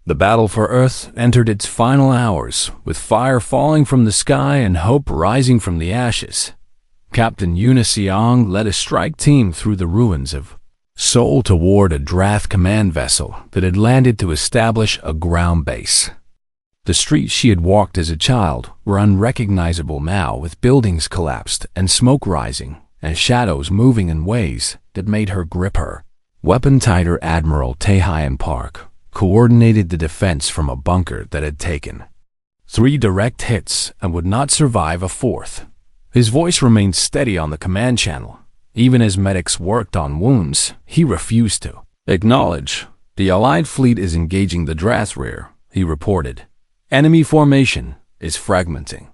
The battle for Earth entered its final hours, with fire falling from the sky and hope rising from the ashes. Captain Eunice Young led a strike team through the ruins of Seoul toward a Drath command vessel that had landed to establish a ground base. The streets she had walked as a child were unrecognizable now, with buildings collapsed and smoke rising and shadows moving in ways that made her grip her. Weapon-tighter Admiral Tae-hyun Park coordinated the defense from a bunker that had taken 3 direct hits and would not survive a 4th. His voice remained steady on the command channel. Even as medics worked on wounds, he refused to acknowledge. "The Allied fleet is engaging the Drath rear," he reported. "Enemy formation is fragmenting,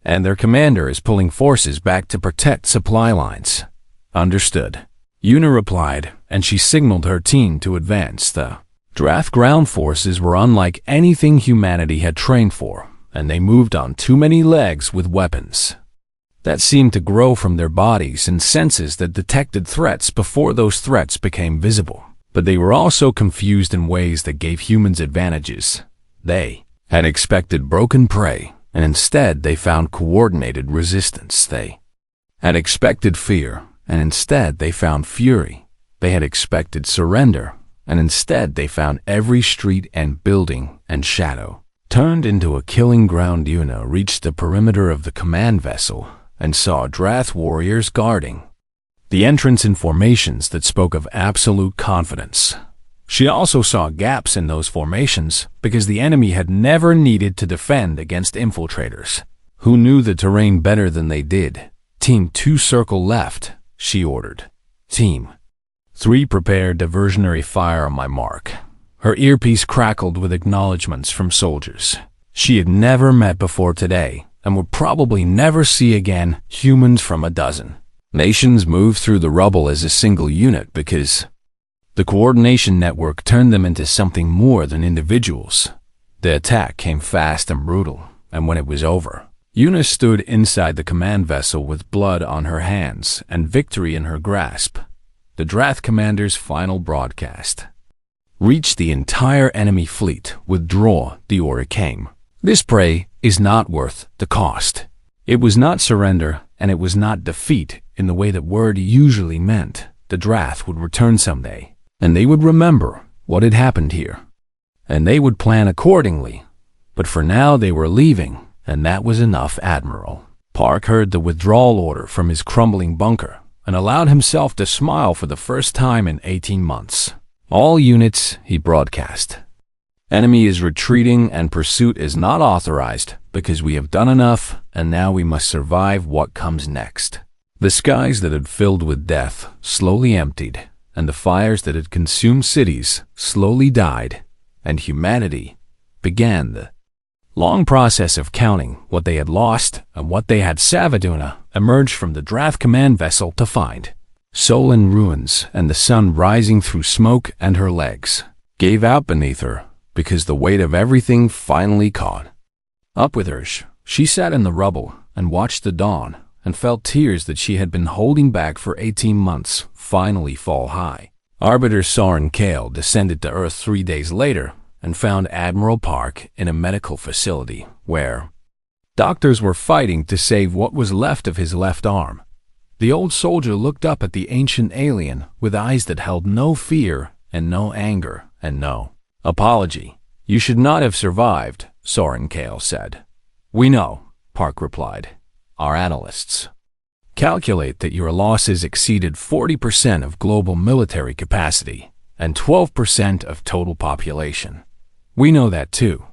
and their commander is pulling forces back to protect supply lines." "Understood," Una replied, and she signaled her team to advance. The Drath ground forces were unlike anything humanity had trained for, and they moved on too many legs with weapons that seemed to grow from their bodies and senses that detected threats before those threats became visible. But they were also confused in ways that gave humans advantages. They had expected broken prey, and instead they found coordinated resistance. They had expected fear, and instead they found fury. They had expected surrender, and instead they found every street and building and shadow turned into a killing ground. Una reached the perimeter of the command vessel and saw Drath warriors guarding the entrance in formations that spoke of absolute confidence. She also saw gaps in those formations because the enemy had never needed to defend against infiltrators who knew the terrain better than they did. "Team 2 circle left," she ordered. "Team 3 prepare diversionary fire on my mark." Her earpiece crackled with acknowledgments from soldiers she had never met before today and would probably never see again. Humans from a dozen nations moved through the rubble as a single unit because the coordination network turned them into something more than individuals. The attack came fast and brutal, and when it was over, Una stood inside the command vessel with blood on her hands and victory in her grasp. The Drath commander's final broadcast reached the entire enemy fleet. "Withdraw," the order came. "This prey is not worth the cost." It was not surrender, and it was not defeat in the way that word usually meant. The Drath would return someday, and they would remember what had happened here, and they would plan accordingly. But for now they were leaving, and that was enough. Admiral Park heard the withdrawal order from his crumbling bunker and allowed himself to smile for the first time in 18 months. "All units," he broadcast. "Enemy is retreating and pursuit is not authorized because we have done enough, and now we must survive what comes next." The skies that had filled with death slowly emptied, and the fires that had consumed cities slowly died, and humanity began the long process of counting what they had lost and what they had. Savaduna emerged from the Drath command vessel to find Seoul in ruins, and the sun rising through smoke, and her legs gave out beneath her because the weight of everything finally caught up with her. She sat in the rubble and watched the dawn and felt tears that she had been holding back for 18 months finally fall high. Arbiter Soren Kale descended to Earth 3 days later and found Admiral Park in a medical facility where doctors were fighting to save what was left of his left arm. The old soldier looked up at the ancient alien with eyes that held no fear and no anger and no apology. "You should not have survived," Soren Kale said. "We know," Park replied. "Our analysts calculate that your losses exceeded 40% of global military capacity and 12% of total population. We know that too.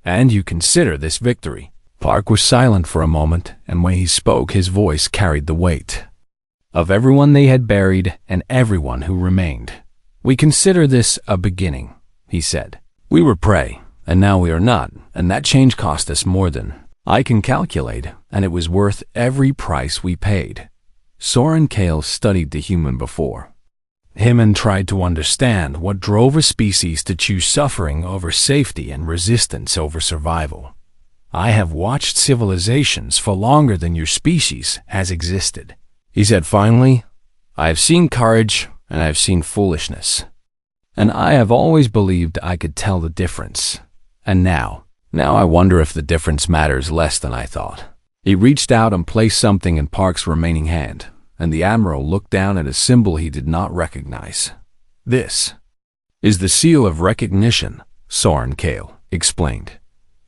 And you consider this victory." Park was silent for a moment, and when he spoke, his voice carried the weight of everyone they had buried and everyone who remained. "We consider this a beginning," he said. "We were prey, and now we are not, and that change cost us more than I can calculate, and it was worth every price we paid." Soren Kale studied the human before him and tried to understand what drove a species to choose suffering over safety and resistance over survival. "I have watched civilizations for longer than your species has existed," he said finally. "I have seen courage and I have seen foolishness. And I have always believed I could tell the difference. And now I wonder if the difference matters less than I thought. He reached out and placed something in Park's remaining hand, and the Admiral looked down at a symbol he did not recognize. This is the seal of recognition, Soren Kale explained.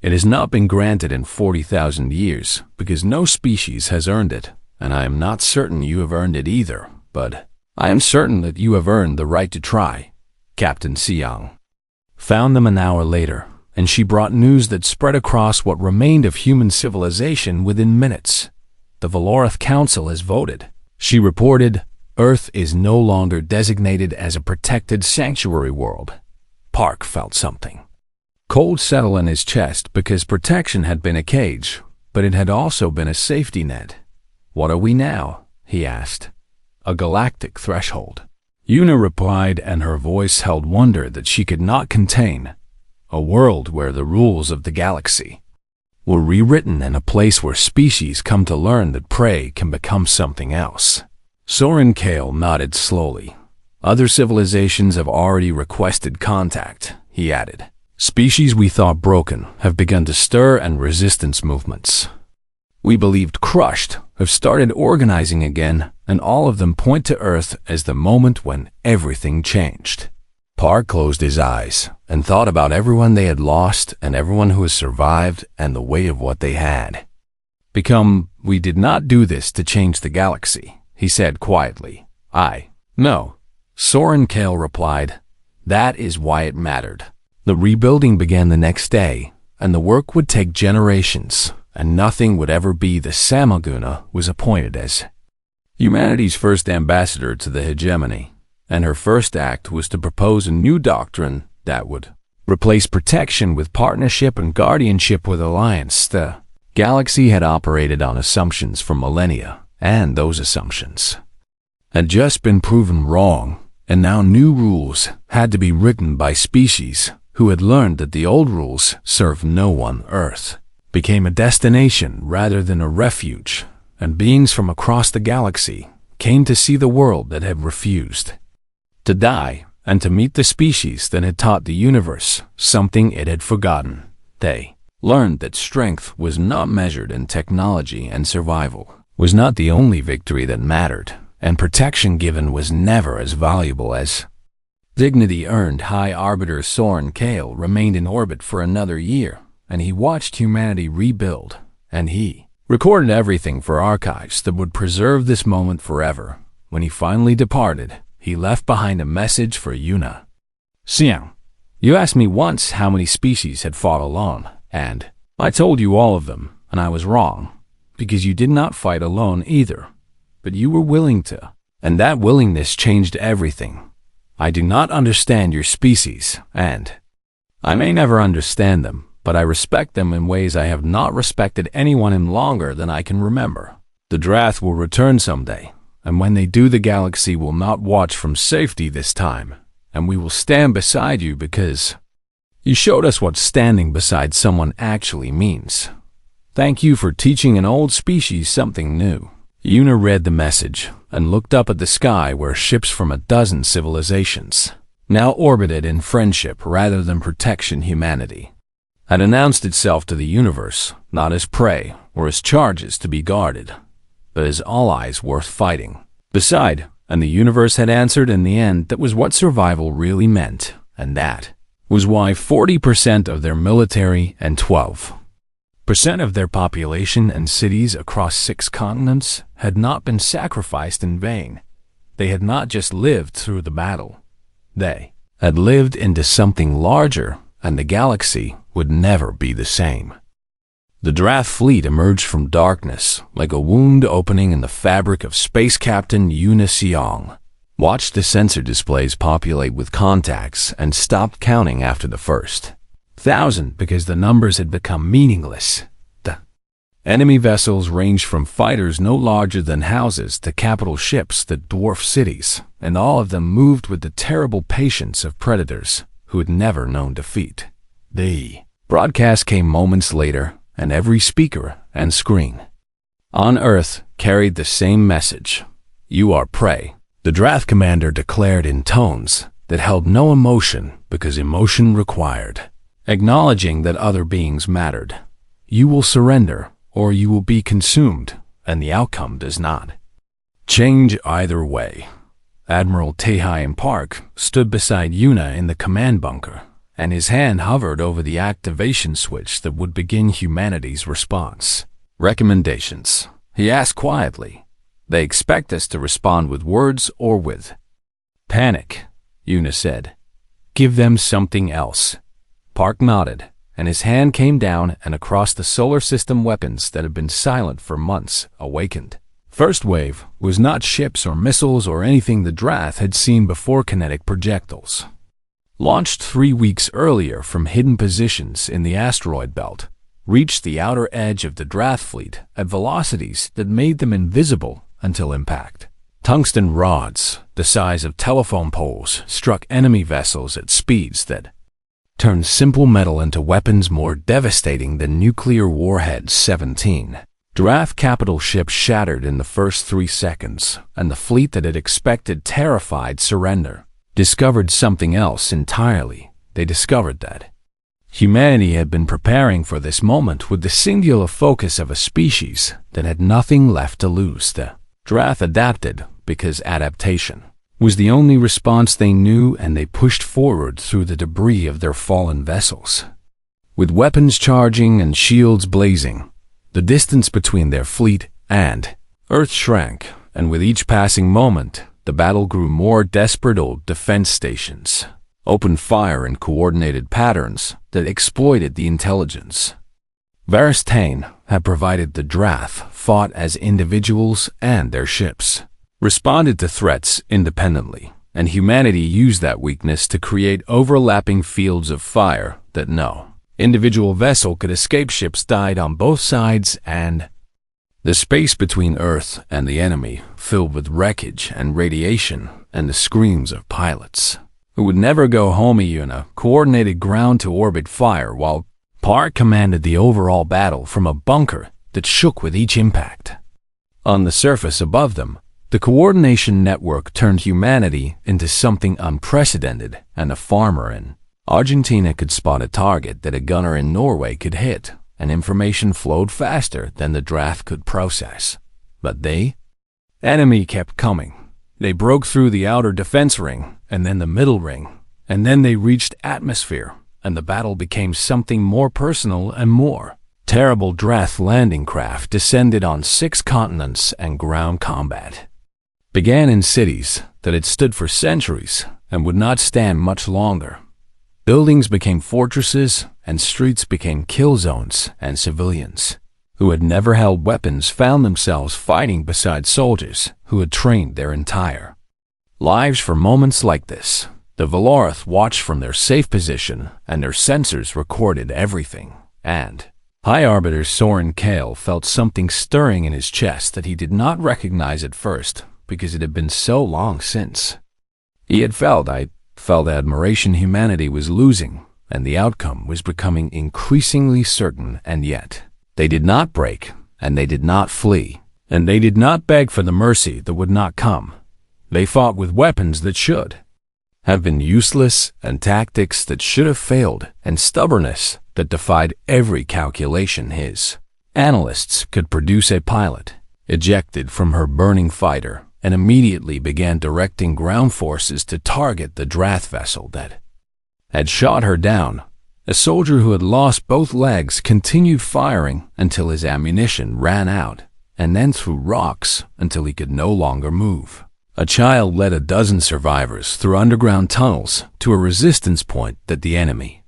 It has not been granted in 40,000 years because no species has earned it, and I am not certain you have earned it either, but I am certain that you have earned the right to try. Captain Siang found them an hour later, and she brought news that spread across what remained of human civilization within minutes. The Valorath Council has voted. She reported, Earth is no longer designated as a protected sanctuary world. Park felt something cold settle in his chest because protection had been a cage, but it had also been a safety net. What are we now? He asked. A galactic threshold. Una replied, and her voice held wonder that she could not contain. A world where the rules of the galaxy were rewritten, in a place where species come to learn that prey can become something else. Soren Kale nodded slowly. Other civilizations have already requested contact, he added. Species we thought broken have begun to stir, and resistance movements we believed crushed have started organizing again, and all of them point to Earth as the moment when everything changed. Park closed his eyes and thought about everyone they had lost and everyone who has survived and the weight of what they had become. We did not do this to change the galaxy, he said quietly. No. Soren Kale replied. That is why it mattered. The rebuilding began the next day, and the work would take generations, and nothing would ever be. The Samaguna was appointed as humanity's first ambassador to the hegemony, and her first act was to propose a new doctrine that would replace protection with partnership and guardianship with alliance. The galaxy had operated on assumptions for millennia, and those assumptions had just been proven wrong, and now new rules had to be written by species who had learned that the old rules served no one. Earth became a destination rather than a refuge, and beings from across the galaxy came to see the world that had refused to die and to meet the species that had taught the universe something it had forgotten. They learned that strength was not measured in technology, and survival was not the only victory that mattered, and protection given was never as valuable as dignity earned. High Arbiter Soren Kale remained in orbit for another year, and he watched humanity rebuild, and he recorded everything for archives that would preserve this moment forever. When he finally departed, he left behind a message for Una. Siang, you asked me once how many species had fought alone, and I told you all of them, and I was wrong, because you did not fight alone either, but you were willing to, and that willingness changed everything. I do not understand your species, and I may never understand them, but I respect them in ways I have not respected anyone in longer than I can remember. The Drath will return someday, and when they do, the galaxy will not watch from safety this time, and we will stand beside you because you showed us what standing beside someone actually means. Thank you for teaching an old species something new. Una read the message and looked up at the sky where ships from a dozen civilizations now orbited in friendship rather than protection. Humanity had announced itself to the universe not as prey or as charges to be guarded, but as allies worth fighting beside, and the universe had answered in the end. That was what survival really meant, and that was why 40% of their military and 12% of their population and cities across 6 continents had not been sacrificed in vain. They had not just lived through the battle. They had lived into something larger, and the galaxy would never be the same. The Drath fleet emerged from darkness like a wound opening in the fabric of space. Captain Una Siang watched the sensor displays populate with contacts and stopped counting after the first 1,000 because the numbers had become meaningless. The enemy vessels ranged from fighters no larger than houses to capital ships that dwarf cities, and all of them moved with the terrible patience of predators who had never known defeat. The broadcast came moments later, and every speaker and screen on Earth carried the same message. You are prey, the Drath commander declared in tones that held no emotion because emotion required, acknowledging that other beings mattered. You will surrender, or you will be consumed, and the outcome does not change either way. Admiral Taehyung Park stood beside Yuna in the command bunker, and his hand hovered over the activation switch that would begin humanity's response. Recommendations, he asked quietly. They expect us to respond with words or with panic, Yuna said. Give them something else. Park nodded, and his hand came down and across the solar system. Weapons that had been silent for months awakened. First wave was not ships or missiles or anything the Drath had seen before. Kinetic projectiles, launched 3 weeks earlier from hidden positions in the asteroid belt, reached the outer edge of the Drath fleet at velocities that made them invisible until impact. Tungsten rods, the size of telephone poles, struck enemy vessels at speeds that turned simple metal into weapons more devastating than nuclear warheads. 17 Drath capital ships shattered in the first 3 seconds, and the fleet that had expected terrified surrender discovered something else entirely. They discovered that humanity had been preparing for this moment with the singular focus of a species that had nothing left to lose. The Drath adapted because adaptation was the only response they knew, and they pushed forward through the debris of their fallen vessels. With weapons charging and shields blazing, the distance between their fleet and Earth shrank, and with each passing moment, the battle grew more desperate. Old defense stations opened fire in coordinated patterns that exploited the intelligence Varys Tain had provided. The Drath fought as individuals, and their ships responded to threats independently, and humanity used that weakness to create overlapping fields of fire that no individual vessel could escape. Ships died on both sides, and the space between Earth and the enemy filled with wreckage and radiation and the screams of pilots who would never go home. Yuna coordinated ground-to-orbit fire while Park commanded the overall battle from a bunker that shook with each impact. On the surface above them, the coordination network turned humanity into something unprecedented, and a farmer in Argentina could spot a target that a gunner in Norway could hit, and information flowed faster than the Drath could process. But the enemy kept coming. They broke through the outer defense ring, and then the middle ring, and then they reached atmosphere, and the battle became something more personal and more terrible. Drath landing craft descended on 6 continents, and ground combat began in cities that had stood for centuries and would not stand much longer. Buildings became fortresses, and streets became kill zones, and civilians who had never held weapons found themselves fighting beside soldiers who had trained their entire lives for moments like this. The Valorith watched from their safe position, and their sensors recorded everything. And High Arbiter Soren Kale felt something stirring in his chest that he did not recognize at first, because it had been so long since he had felt admiration. Humanity was losing, and the outcome was becoming increasingly certain, and yet they did not break, and they did not flee, and they did not beg for the mercy that would not come. They fought with weapons that should have been useless, and tactics that should have failed, and stubbornness that defied every calculation. His analysts could produce a pilot ejected from her burning fighter and immediately began directing ground forces to target the Drath vessel that had shot her down. A soldier who had lost both legs continued firing until his ammunition ran out, and then threw rocks until he could no longer move. A child led a dozen survivors through underground tunnels to a resistance point that the enemy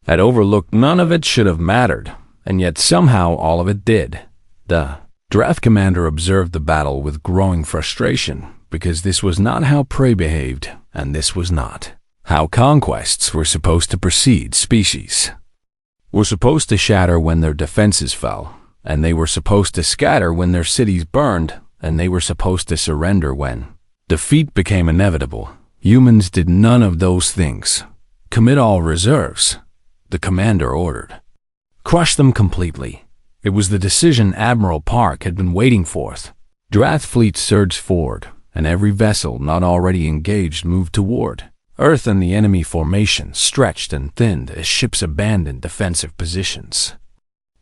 had overlooked. None of it should have mattered, and yet somehow all of it did. The Drath commander observed the battle with growing frustration, because this was not how prey behaved, and this was not how conquests were supposed to proceed. Species were supposed to shatter when their defenses fell, and they were supposed to scatter when their cities burned, and they were supposed to surrender when defeat became inevitable. Humans did none of those things. Commit all reserves, the commander ordered. Crush them completely. It was the decision Admiral Park had been waiting for. Drath fleet surged forward, and every vessel not already engaged moved toward Earth and the enemy formation stretched and thinned as ships abandoned defensive positions.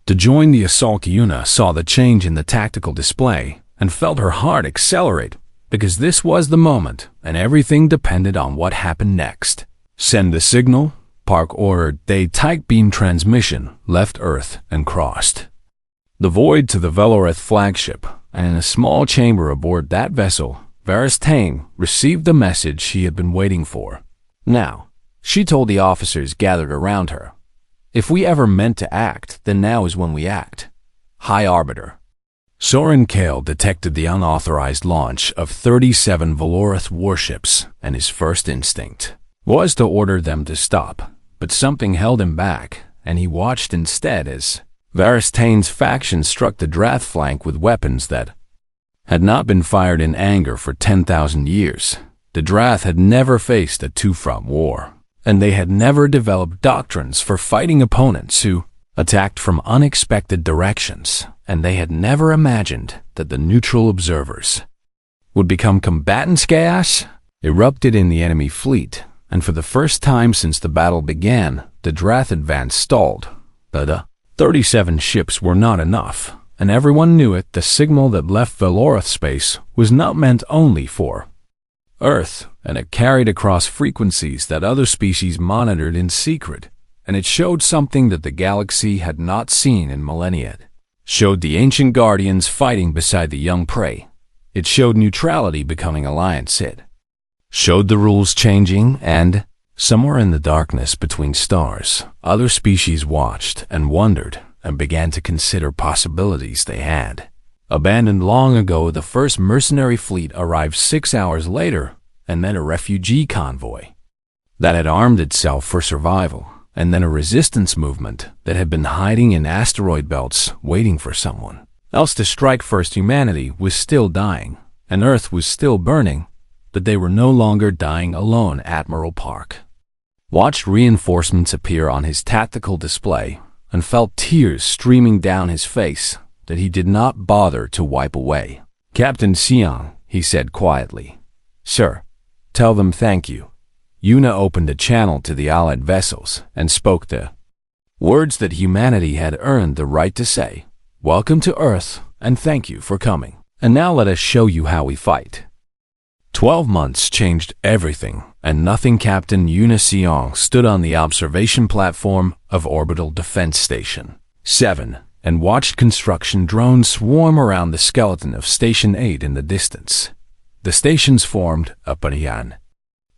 To join the assault, Yuna saw the change in the tactical display and felt her heart accelerate, because this was the moment and everything depended on what happened next. Send the signal, Park ordered. They tight beam transmission left Earth and crossed the void to the Velorith flagship, and in a small chamber aboard that vessel, Varys Tane received the message she had been waiting for. Now, she told the officers gathered around her, if we ever meant to act, then now is when we act. High Arbiter. Soren Kale detected the unauthorized launch of 37 Velorith warships, and his first instinct was to order them to stop, but something held him back, and he watched instead as Varys Tane's faction struck the Drath flank with weapons that had not been fired in anger for 10,000 years. The Drath had never faced a two-front war, and they had never developed doctrines for fighting opponents who attacked from unexpected directions, and they had never imagined that the neutral observers would become combatants. Chaos erupted in the enemy fleet, and for the first time since the battle began, the Drath advance stalled. The 37 ships were not enough, and everyone knew it. The signal that left Velorith space was not meant only for Earth, and it carried across frequencies that other species monitored in secret, and it showed something that the galaxy had not seen in millennia. It showed the ancient guardians fighting beside the young prey. It showed neutrality becoming alliance. It showed the rules changing, and somewhere in the darkness between stars, other species watched and wondered and began to consider possibilities they had abandoned long ago. The first mercenary fleet arrived 6 hours later, and then a refugee convoy that had armed itself for survival, and then a resistance movement that had been hiding in asteroid belts waiting for someone else to strike first. Humanity was still dying, and Earth was still burning, but they were no longer dying alone. Admiral Park watched reinforcements appear on his tactical display and felt tears streaming down his face that he did not bother to wipe away. Captain Xiang, he said quietly. Sir, tell them thank you. Yuna opened a channel to the allied vessels and spoke the words that humanity had earned the right to say. Welcome to Earth, and thank you for coming. And now let us show you how we fight. 12 months changed everything, and nothing. Captain Yuna Xiang stood on the observation platform of Orbital Defense Station 7 and watched construction drones swarm around the skeleton of Station 8 in the distance. The stations formed a Parian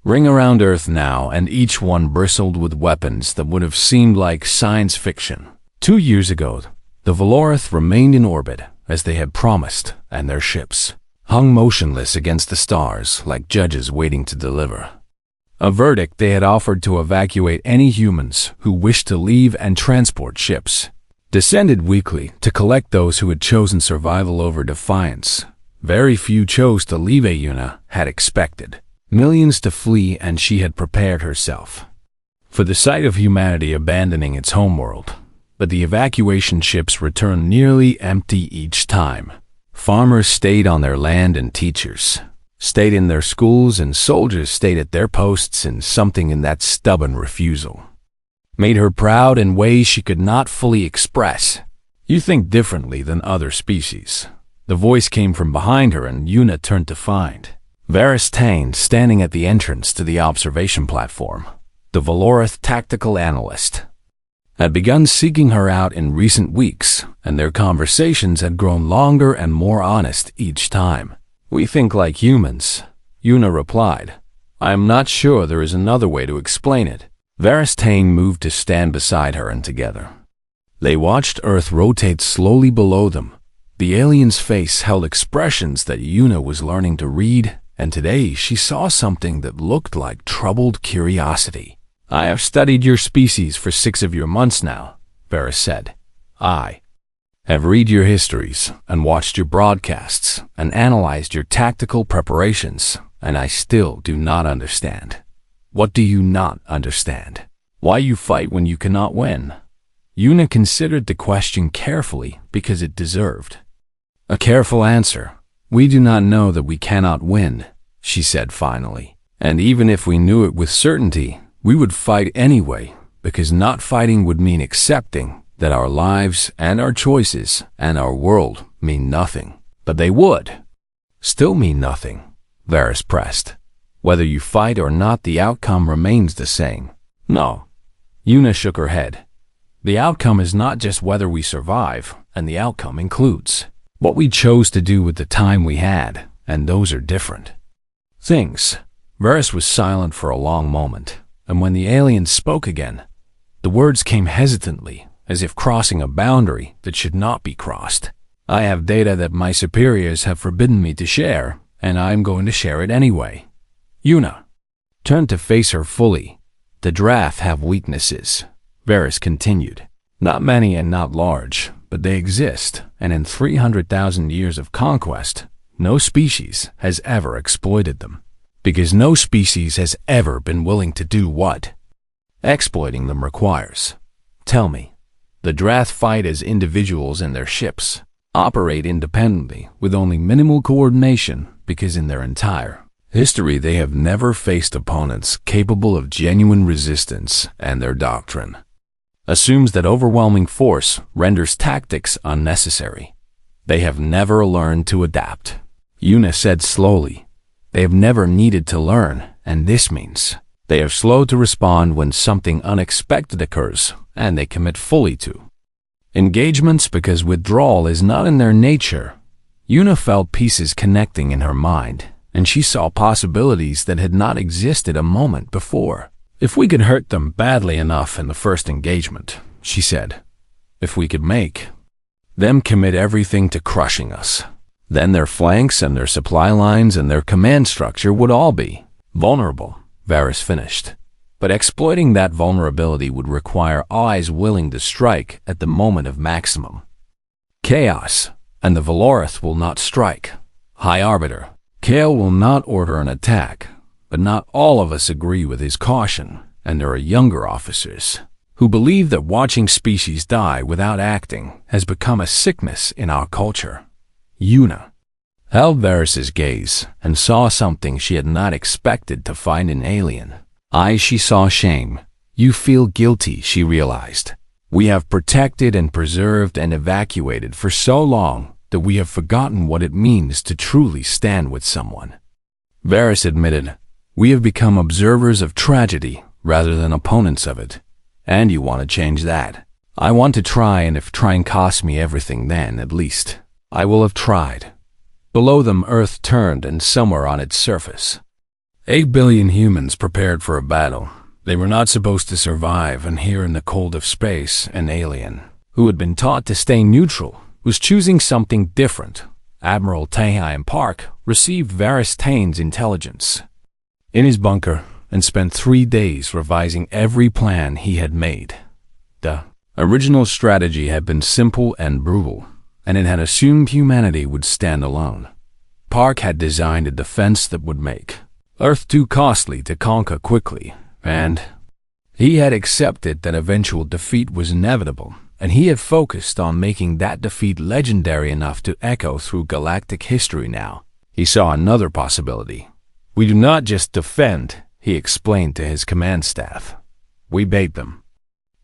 ring around Earth now, and each one bristled with weapons that would have seemed like science fiction. 2 years ago, the Velorith remained in orbit as they had promised, and their ships hung motionless against the stars like judges waiting to deliver a verdict. They had offered to evacuate any humans who wished to leave, and transport ships descended weekly to collect those who had chosen survival over defiance. Very few chose to leave. Yuna had expected millions to flee, and she had prepared herself for the sight of humanity abandoning its homeworld. But the evacuation ships returned nearly empty each time. Farmers stayed on their land, and teachers stayed in their schools, and soldiers stayed at their posts, and something in that stubborn refusal made her proud in ways she could not fully express. You think differently than other species. The voice came from behind her, and Yuna turned to find Varys Tane standing at the entrance to the observation platform. The Velorith tactical analyst had begun seeking her out in recent weeks, and their conversations had grown longer and more honest each time. We think like humans, Yuna replied. I am not sure there is another way to explain it. Varys Tane moved to stand beside her, and together they watched Earth rotate slowly below them. The alien's face held expressions that Yuna was learning to read, and today she saw something that looked like troubled curiosity. I have studied your species for 6 of your months now, Varys said. I have read your histories and watched your broadcasts and analyzed your tactical preparations, and I still do not understand. What do you not understand? Why you fight when you cannot win? Yuna considered the question carefully because it deserved a careful answer. We do not know that we cannot win, she said finally. And even if we knew it with certainty, we would fight anyway, because not fighting would mean accepting that our lives and our choices and our world mean nothing. But they would still mean nothing, Varys pressed. Whether you fight or not, the outcome remains the same. No. Una shook her head. The outcome is not just whether we survive, and the outcome includes what we chose to do with the time we had, and those are different things. Varys was silent for a long moment, and when the alien spoke again, the words came hesitantly, as if crossing a boundary that should not be crossed. I have data that my superiors have forbidden me to share, and I'm going to share it anyway. Una turned to face her fully. The Drath have weaknesses, Varys continued. Not many and not large, but they exist, and in 300,000 years of conquest, no species has ever exploited them. Because no species has ever been willing to do what exploiting them requires. Tell me, the Drath fight as individuals in their ships, operate independently with only minimal coordination because in their entire history they have never faced opponents capable of genuine resistance, and their doctrine assumes that overwhelming force renders tactics unnecessary. They have never learned to adapt. Una said slowly. They have never needed to learn, and this means they are slow to respond when something unexpected occurs, and they commit fully to engagements because withdrawal is not in their nature. Una felt pieces connecting in her mind, and she saw possibilities that had not existed a moment before. If we could hurt them badly enough in the first engagement, she said, if we could make them commit everything to crushing us, then their flanks and their supply lines and their command structure would all be vulnerable, Varys finished. But exploiting that vulnerability would require eyes willing to strike at the moment of maximum chaos, and the Valorith will not strike. High Arbiter, Kael will not order an attack, but not all of us agree with his caution, and there are younger officers who believe that watching species die without acting has become a sickness in our culture. Una held Varys's gaze and saw something she had not expected to find in alien eyes. She saw shame. You feel guilty, she realized. We have protected and preserved and evacuated for so long that we have forgotten what it means to truly stand with someone. Varys admitted, we have become observers of tragedy rather than opponents of it. And you want to change that. I want to try, and if trying costs me everything, then at least I will have tried. Below them, Earth turned, and somewhere on its surface, 8 billion humans prepared for a battle. They were not supposed to survive, and here in the cold of space, an alien, who had been taught to stay neutral, was choosing something different. Admiral Taehaim Park received Varys Tane's intelligence in his bunker and spent 3 days revising every plan he had made. The original strategy had been simple and brutal, and it had assumed humanity would stand alone. Park had designed a defense that would make Earth too costly to conquer quickly, and he had accepted that eventual defeat was inevitable, and he had focused on making that defeat legendary enough to echo through galactic history now. He saw another possibility. We do not just defend, he explained to his command staff. We bait them,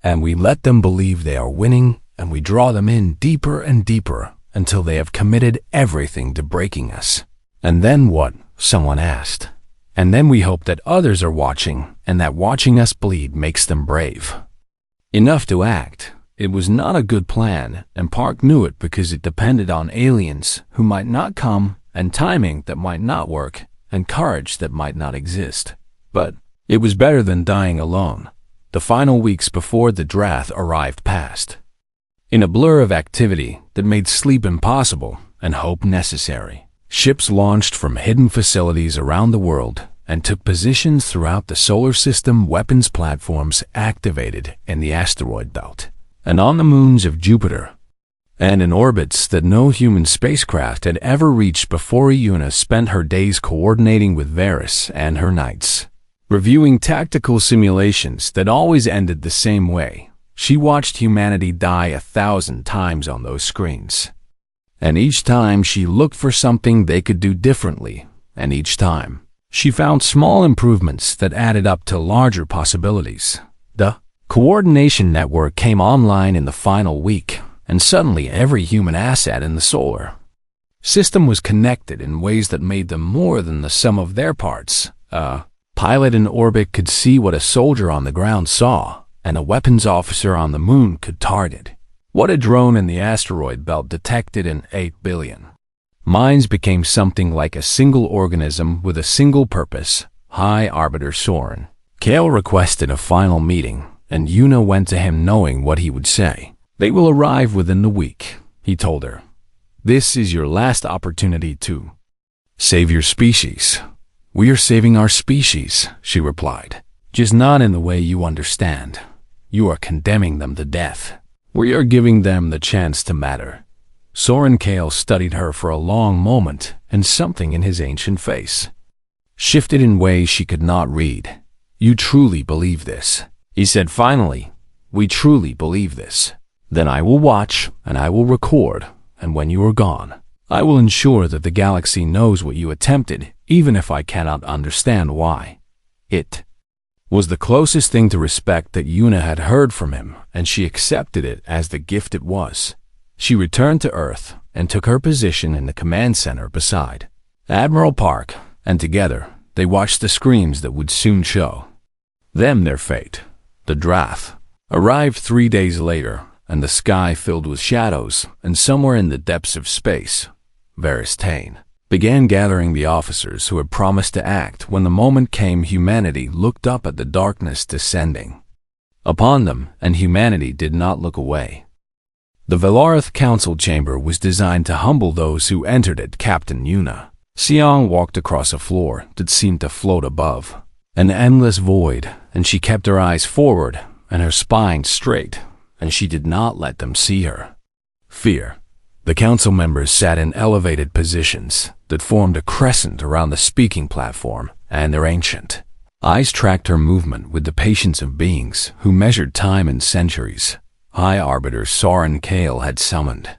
and we let them believe they are winning, and we draw them in deeper and deeper until they have committed everything to breaking us. And then what? Someone asked. And then we hope that others are watching, and that watching us bleed makes them brave enough to act. It was not a good plan, and Park knew it because it depended on aliens who might not come, and timing that might not work, and courage that might not exist. But it was better than dying alone. The final weeks before the Drath arrived passed in a blur of activity that made sleep impossible and hope necessary. Ships launched from hidden facilities around the world and took positions throughout the solar system. Weapons platforms activated in the asteroid belt and on the moons of Jupiter, and in orbits that no human spacecraft had ever reached before. Una spent her days coordinating with Varys and her nights reviewing tactical simulations that always ended the same way. She watched humanity die 1,000 times on those screens, and each time she looked for something they could do differently, and each time She found small improvements that added up to larger possibilities. The coordination network came online in the final week, and suddenly every human asset in the solar system was connected in ways that made them more than the sum of their parts. A pilot in orbit could see what a soldier on the ground saw, and a weapons officer on the moon could target what a drone in the asteroid belt detected in 8 billion. Minds became something like a single organism with a single purpose. High Arbiter Soren Kale requested a final meeting, and Yuna went to him knowing what he would say. "They will arrive within the week," he told her. "This is your last opportunity to save your species." "We are saving our species," she replied. "Just not in the way you understand. You are condemning them to death. We are giving them the chance to matter." Soren Kale studied her for a long moment, and something in his ancient face shifted in ways she could not read. "You truly believe this?" he said finally. "We truly believe this. Then I will watch, and I will record, and when you are gone, I will ensure that the galaxy knows what you attempted, even if I cannot understand why." It was the closest thing to respect that Yuna had heard from him, and she accepted it as the gift it was. She returned to Earth and took her position in the command center beside Admiral Park, and together they watched the screens that would soon show them their fate. The Drath arrived 3 days later, and the sky filled with shadows, and somewhere in the depths of space, Veristane began gathering the officers who had promised to act when the moment came. Humanity looked up at the darkness descending upon them, and humanity did not look away. The Velarth Council Chamber was designed to humble those who entered it. Captain Yuna Siong walked across a floor that seemed to float above an endless void, and she kept her eyes forward and her spine straight, and she did not let them see her fear. The council members sat in elevated positions that formed a crescent around the speaking platform, and their ancient eyes tracked her movement with the patience of beings who measured time in centuries. High Arbiter Soren Kale had summoned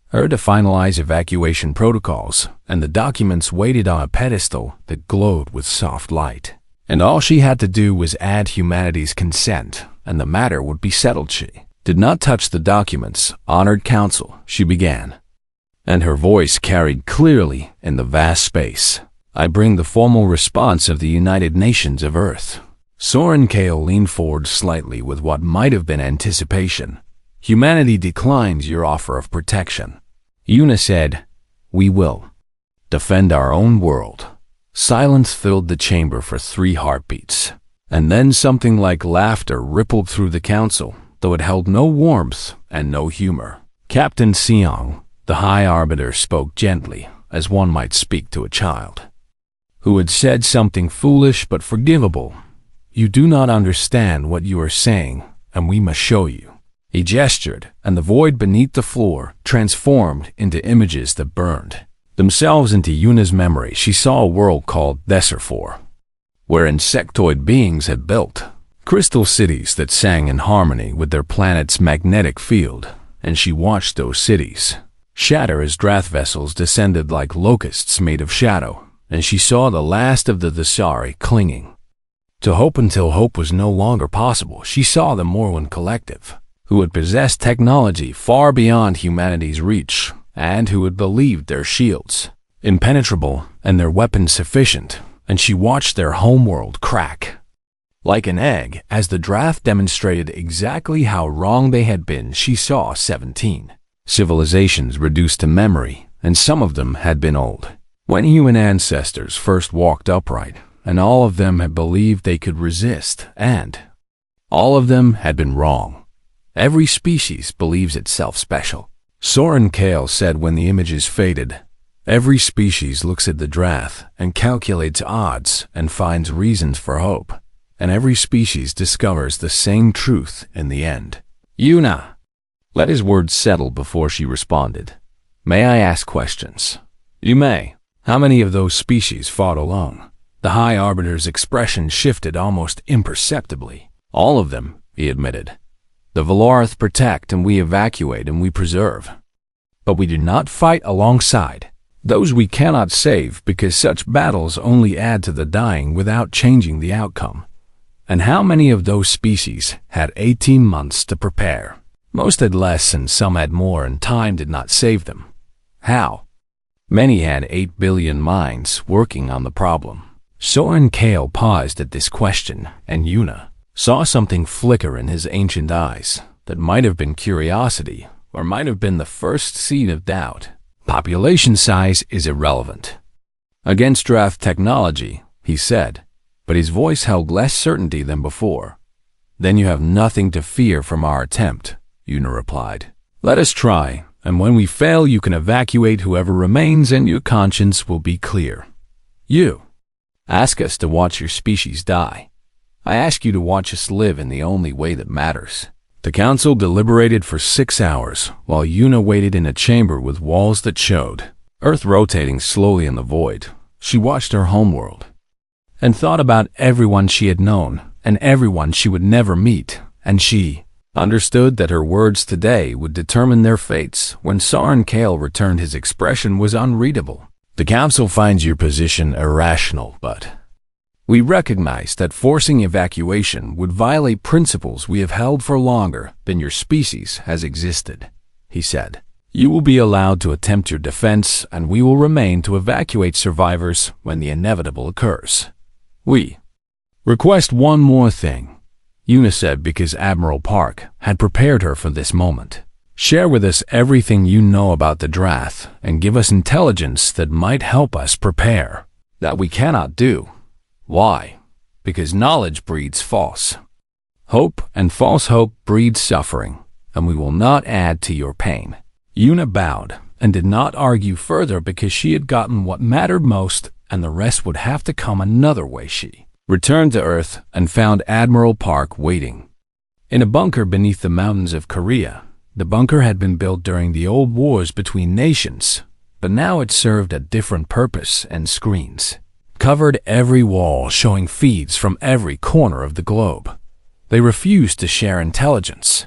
her to finalize evacuation protocols, and the documents waited on a pedestal that glowed with soft light. And all she had to do was add humanity's consent, and the matter would be settled. She did not touch the documents. "Honored Council," she began, and her voice carried clearly in the vast space. "I bring the formal response of the United Nations of Earth." Soren Kale leaned forward slightly with what might have been anticipation. "Humanity declines your offer of protection." Yuna said, "We will defend our own world." Silence filled the chamber for 3 heartbeats, and then something like laughter rippled through the council, though it held no warmth and no humor. Captain Siong, the High Arbiter, spoke gently, as one might speak to a child who had said something foolish but forgivable. "You do not understand what you are saying, and we must show you." He gestured, and the void beneath the floor transformed into images that burned themselves into Yuna's memory. She saw a world called Desert, where insectoid beings had built crystal cities that sang in harmony with their planet's magnetic field, and she watched those cities shatter as Drath vessels descended like locusts made of shadow, and she saw the last of the Thesari clinging to hope until hope was no longer possible. She saw the Morwen Collective, who had possessed technology far beyond humanity's reach, and who had believed their shields impenetrable and their weapons sufficient, and she watched their homeworld crack like an egg as the Drath demonstrated exactly how wrong they had been. She saw 17 civilizations reduced to memory, and some of them had been old when human ancestors first walked upright, and all of them had believed they could resist, and all of them had been wrong. Every species believes itself special. Soren Kale said when the images faded, "Every species looks at the Drath and calculates odds and finds reasons for hope, and every species discovers the same truth in the end." Yuna let his words settle before she responded. "May I ask questions?" "You may." "How many of those species fought alone?" The High Arbiter's expression shifted almost imperceptibly. "All of them," he admitted. "The Velarth protect, and we evacuate, and we preserve. But we do not fight alongside." Those we cannot save because such battles only add to the dying without changing the outcome. And how many of those species had 18 months to prepare? Most had less and some had more, and time did not save them. How? Many had 8 billion minds working on the problem. Soren Kale paused at this question, and Una saw something flicker in his ancient eyes that might have been curiosity or might have been the first seed of doubt. Population size is irrelevant against draft technology, he said, but his voice held less certainty than before. Then you have nothing to fear from our attempt, Una replied. Let us try, and when we fail you can evacuate whoever remains and your conscience will be clear. You ask us to watch your species die. I ask you to watch us live in the only way that matters. The council deliberated for 6 hours, while Una waited in a chamber with walls that showed Earth rotating slowly in the void. She watched her homeworld and thought about everyone she had known and everyone she would never meet, and she understood that her words today would determine their fates. When Soren Kale returned, his expression was unreadable. The council finds your position irrational, but we recognize that forcing evacuation would violate principles we have held for longer than your species has existed, he said. You will be allowed to attempt your defense, and we will remain to evacuate survivors when the inevitable occurs. We request one more thing, Una said, because Admiral Park had prepared her for this moment. Share with us everything you know about the Drath and give us intelligence that might help us prepare. That we cannot do. Why? Because knowledge breeds false hope, and false hope breeds suffering, and we will not add to your pain. Una bowed and did not argue further because she had gotten what mattered most, and the rest would have to come another way. She returned to Earth and found Admiral Park waiting in a bunker beneath the mountains of Korea. The bunker had been built during the old wars between nations, but now it served a different purpose, and screens covered every wall showing feeds from every corner of the globe. They refused to share intelligence.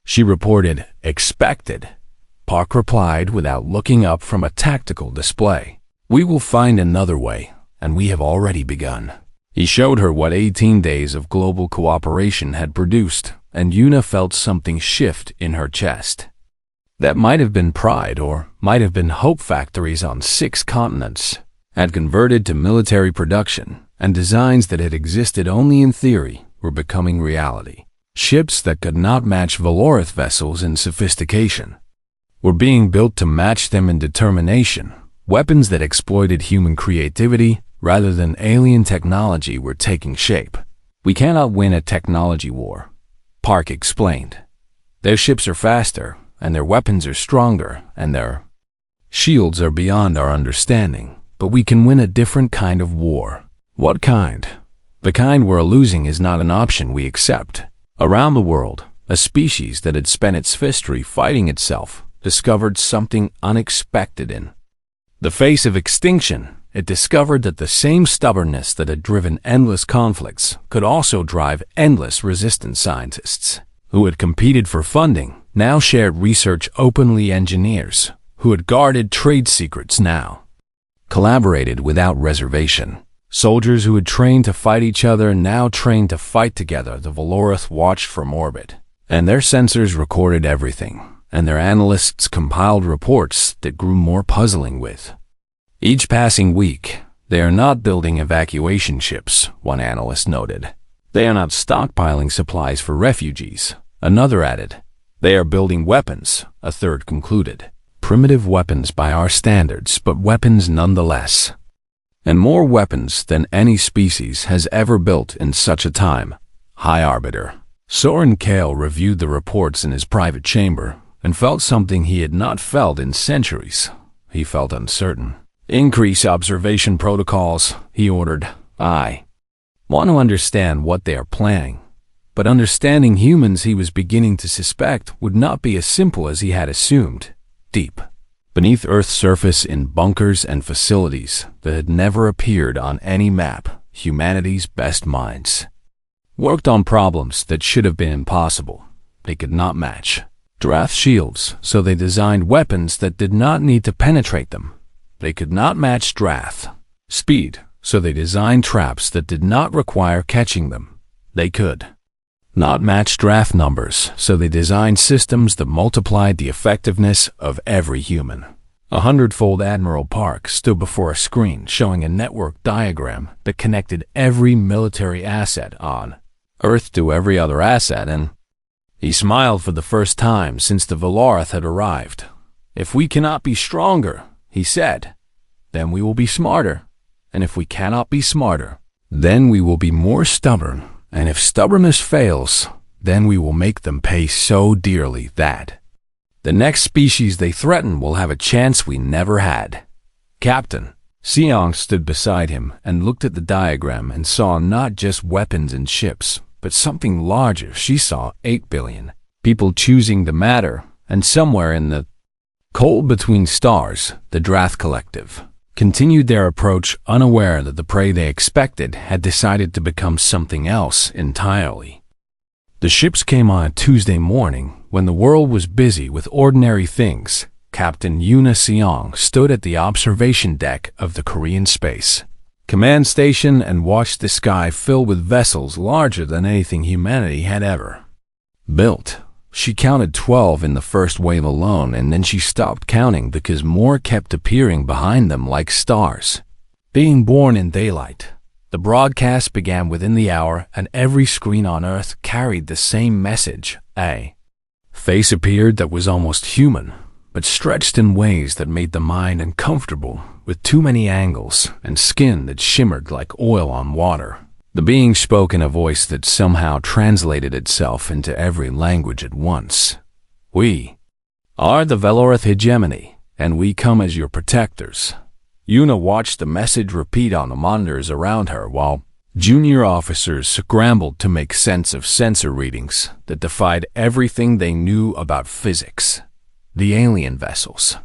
She reported, expected. Park replied without looking up from a tactical display. We will find another way, and we have already begun. He showed her what 18 days of global cooperation had produced, and Una felt something shift in her chest. That might have been pride, or might have been hope. Factories on 6 continents had converted to military production, and designs that had existed only in theory were becoming reality. Ships that could not match Valorith vessels in sophistication were being built to match them in determination. Weapons that exploited human creativity rather than alien technology were taking shape. We cannot win a technology war, Park explained. Their ships are faster, and their weapons are stronger, and their shields are beyond our understanding. But we can win a different kind of war. What kind? The kind we're losing is not an option we accept. Around the world, a species that had spent its history fighting itself discovered something unexpected in the face of extinction. It discovered that the same stubbornness that had driven endless conflicts could also drive endless resistance. Scientists who had competed for funding now shared research openly. Engineers who had guarded trade secrets now collaborated without reservation. Soldiers who had trained to fight each other now trained to fight together. The Valorith watched from orbit, and their sensors recorded everything, and their analysts compiled reports that grew more puzzling with each passing week. They are not building evacuation ships, one analyst noted. They are not stockpiling supplies for refugees, another added. They are building weapons, a third concluded. Primitive weapons by our standards, but weapons nonetheless. And more weapons than any species has ever built in such a time. High Arbiter Soren Kale reviewed the reports in his private chamber and felt something he had not felt in centuries. He felt uncertain. Increase observation protocols, he ordered. I want to understand what they are planning. But understanding humans, he was beginning to suspect, would not be as simple as he had assumed. Deep beneath Earth's surface, in bunkers and facilities that had never appeared on any map, humanity's best minds worked on problems that should have been impossible. They could not match Drath shields, so they designed weapons that did not need to penetrate them. They could not match Drath speed, so they designed traps that did not require catching them. They could not match Drath numbers, so they designed systems that multiplied the effectiveness of every human. 100-fold Admiral Park stood before a screen showing a network diagram that connected every military asset on Earth to every other asset, and he smiled for the first time since the Valorith had arrived. "If we cannot be stronger," he said, "then we will be smarter. And if we cannot be smarter, then we will be more stubborn. And if stubbornness fails, then we will make them pay so dearly that the next species they threaten will have a chance we never had." Captain Seong stood beside him and looked at the diagram and saw not just weapons and ships, but something larger. She saw 8 billion people choosing the matter, and somewhere in the cold between stars, the Drath Collective continued their approach, unaware that the prey they expected had decided to become something else entirely. The ships came on a Tuesday morning when the world was busy with ordinary things. Captain Yuna Seong stood at the observation deck of the Korean Space Command Station and watched the sky fill with vessels larger than anything humanity had ever built. She counted 12 in the first wave alone, and then she stopped counting because more kept appearing behind them like stars. Being born in daylight, the broadcast began within the hour, and every screen on Earth carried the same message. A face appeared that was almost human, but stretched in ways that made the mind uncomfortable, with too many angles, and skin that shimmered like oil on water. The being spoke in a voice that somehow translated itself into every language at once. "We are the Valorith hegemony, and we come as your protectors." Yuna watched the message repeat on the monitors around her while junior officers scrambled to make sense of sensor readings that defied everything they knew about physics. The alien vessels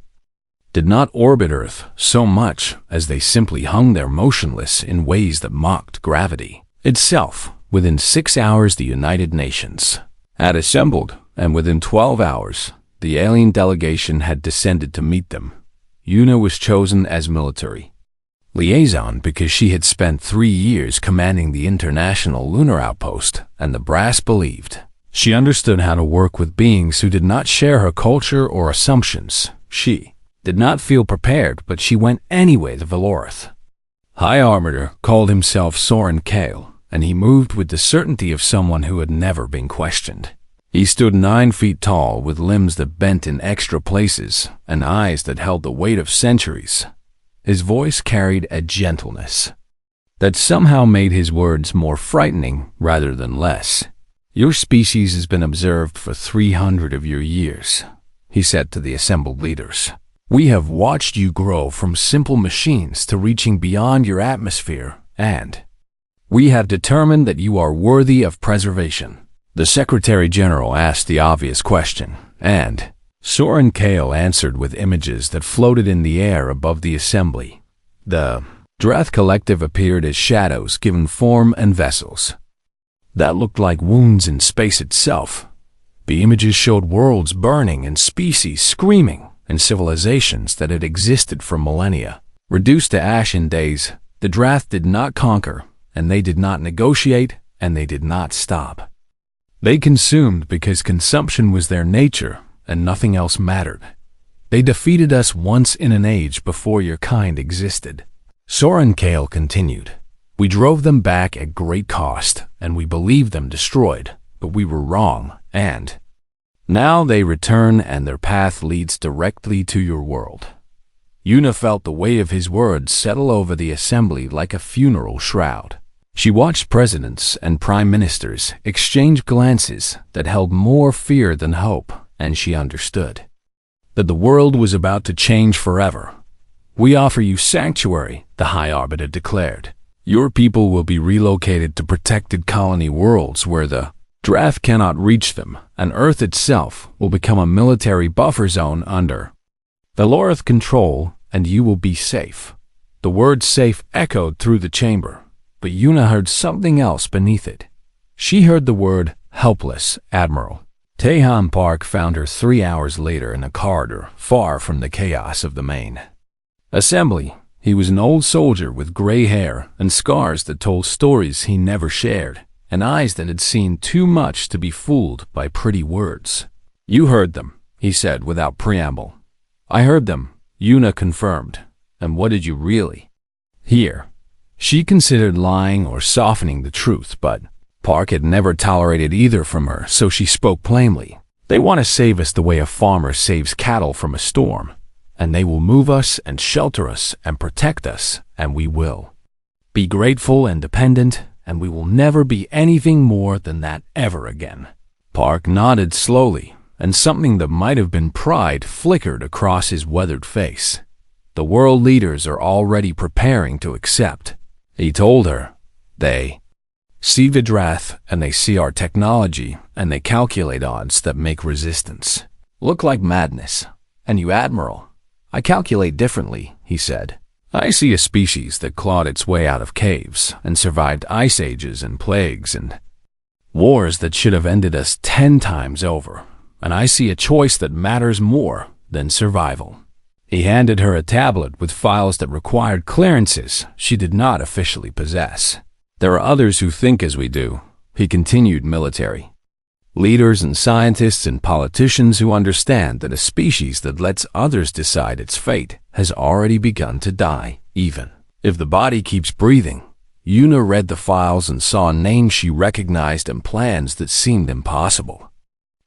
did not orbit Earth so much as they simply hung there motionless in ways that mocked gravity itself. Within 6 hours, the United Nations had assembled, and within 12 hours, the alien delegation had descended to meet them. Yuna was chosen as military liaison because she had spent 3 years commanding the International Lunar Outpost, and the brass believed she understood how to work with beings who did not share her culture or assumptions. She did not feel prepared, but she went anyway. The Valorith High Armorer called himself Soren Kale, and he moved with the certainty of someone who had never been questioned. He stood 9 feet tall, with limbs that bent in extra places and eyes that held the weight of centuries. His voice carried a gentleness that somehow made his words more frightening rather than less. "Your species has been observed for 300 of your years," he said to the assembled leaders. "We have watched you grow from simple machines to reaching beyond your atmosphere, and we have determined that you are worthy of preservation." The Secretary General asked the obvious question, and Soren Kale answered with images that floated in the air above the assembly. The Drath Collective appeared as shadows given form and vessels that looked like wounds in space itself. The images showed worlds burning and species screaming, and civilizations that had existed for millennia reduced to ash in days. The Drath did not conquer, and they did not negotiate, and they did not stop. They consumed because consumption was their nature, and nothing else mattered. They defeated us once in an age before your kind existed. Soren Kale continued. "We drove them back at great cost, and we believed them destroyed, but we were wrong, and now they return, and their path leads directly to your world." Yuna felt the weight of his words settle over the assembly like a funeral shroud. She watched presidents and prime ministers exchange glances that held more fear than hope, and she understood that the world was about to change forever. "We offer you sanctuary," the High Arbiter declared. "Your people will be relocated to protected colony worlds where the Drath cannot reach them, and Earth itself will become a military buffer zone under Valorith control, and you will be safe." The word safe echoed through the chamber, but Yuna heard something else beneath it. She heard the word helpless. Admiral Taehan Park found her 3 hours later in a corridor far from the chaos of the main Assembly. He was an old soldier with gray hair and scars that told stories he never shared, and eyes that had seen too much to be fooled by pretty words. You heard them, he said without preamble. I heard them, Una confirmed. And what did you really hear? She considered lying or softening the truth, but Park had never tolerated either from her, so she spoke plainly. They want to save us the way a farmer saves cattle from a storm, and they will move us and shelter us and protect us, and we will be grateful and dependent, and we will never be anything more than that ever again. Park nodded slowly, and something that might have been pride flickered across his weathered face. The world leaders are already preparing to accept, he told her. They see Vidrath, and they see our technology, and they calculate odds that make resistance look like madness. And you, Admiral, I calculate differently, he said. I see a species that clawed its way out of caves and survived ice ages and plagues and wars that should have ended us 10 times over. And I see a choice that matters more than survival. He handed her a tablet with files that required clearances she did not officially possess. There are others who think as we do, he continued. Military leaders and scientists and politicians who understand that a species that lets others decide its fate has already begun to die, even if the body keeps breathing. Una read the files and saw names she recognized and plans that seemed impossible,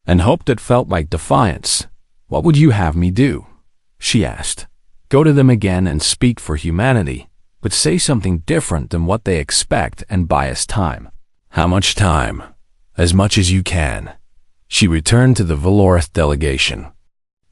and hope that felt like defiance. What would you have me do? She asked. Go to them again and speak for humanity, but say something different than what they expect and buy us time. How much time? As much as you can. She returned to the Valorith delegation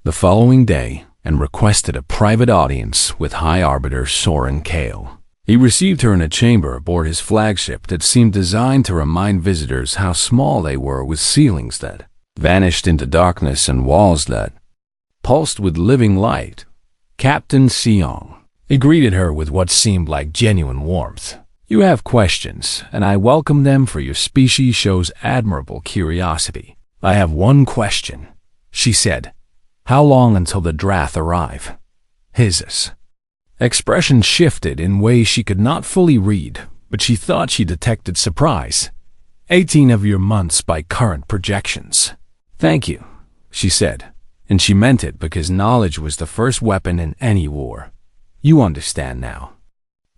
the following day and requested a private audience with High Arbiter Soren Kale. He received her in a chamber aboard his flagship that seemed designed to remind visitors how small they were, with ceilings that vanished into darkness and walls that pulsed with living light. Captain Seong. He greeted her with what seemed like genuine warmth. You have questions, and I welcome them, for your species shows admirable curiosity. I have one question, she said. How long until the Drath arrive? His expression shifted in ways she could not fully read, but she thought she detected surprise. 18 of your months by current projections. Thank you, she said, and she meant it because knowledge was the first weapon in any war. You understand now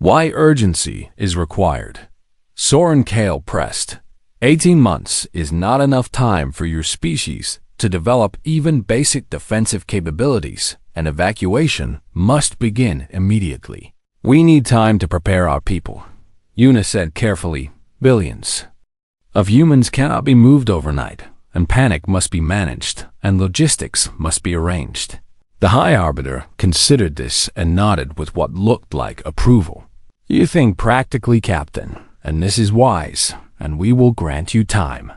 why urgency is required. Soren Kale pressed. 18 months is not enough time for your species to develop even basic defensive capabilities, and evacuation must begin immediately. We need time to prepare our people, Una said carefully. Billions of humans cannot be moved overnight, and panic must be managed, and logistics must be arranged. The High Arbiter considered this and nodded with what looked like approval. You think practically, Captain, and this is wise, and we will grant you time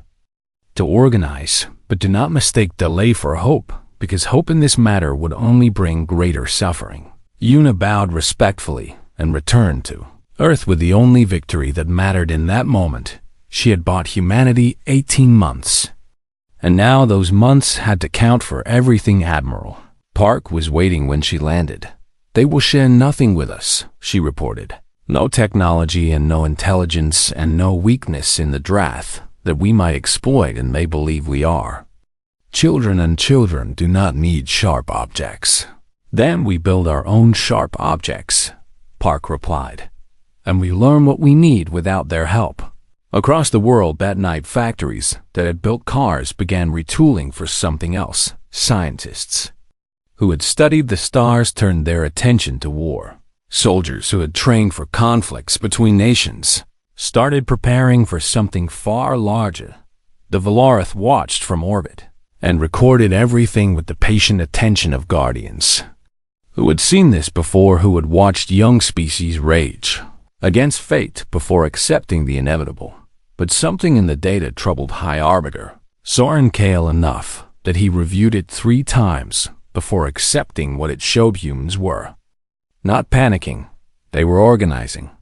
to organize, but do not mistake delay for hope, because hope in this matter would only bring greater suffering. Una bowed respectfully and returned to Earth with the only victory that mattered in that moment. She had bought humanity 18 months, and now those months had to count for everything. Admiral Park was waiting when she landed. They will share nothing with us, she reported. No technology and no intelligence and no weakness in the Drath that we might exploit and may believe we are. Children and children do not need sharp objects. Then we build our own sharp objects, Park replied, and we learn what we need without their help. Across the world that night, factories that had built cars began retooling for something else. Scientists who had studied the stars turned their attention to war. Soldiers who had trained for conflicts between nations started preparing for something far larger. The Valorith watched from orbit and recorded everything with the patient attention of guardians who had seen this before, who had watched young species rage against fate before accepting the inevitable. But something in the data troubled High Arbiter Soren Kale enough that he reviewed it 3 times before accepting what it showed. Humans were not panicking, they were organizing.